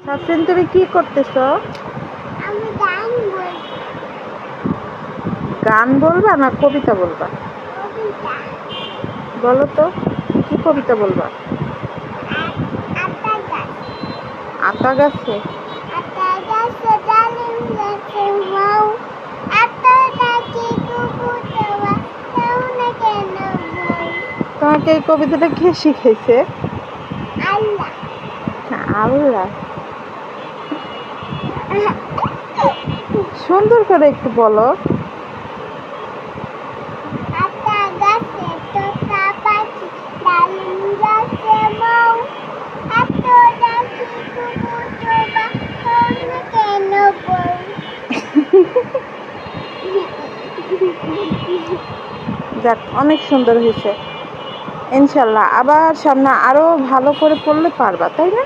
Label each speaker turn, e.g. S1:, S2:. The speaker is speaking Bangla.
S1: সাফরিন, তুমি কি করতেছো?
S2: আমি গান বলবো।
S1: গান বলবা না কবিতা বলবা?
S2: কবিতা।
S1: বলো তো, কি কবিতা বলবা?
S2: আতা গাছ।
S1: আতা গাছে?
S2: আতা গাছে ডালিম গাছে মাও, আতা গাছে কুকুর দেওয়া, কেউ না কেন বউ।
S1: তোমাকে এই কবিতাটা কে শিখাইছে?
S2: আল্লাহ।
S1: আল্লাহ। সুন্দর করে একটু বলো।
S2: আতা গাছে তোতা পাখি, ডালিম গাছে মাও, আতা গাছে কুকুর দেওয়া, কেউ না কেন বউ।
S1: যাক, অনেক সুন্দর হয়েছে। ইনশাল্লাহ আবার সামনে আরো ভালো করে পড়লে পারবা, তাই না?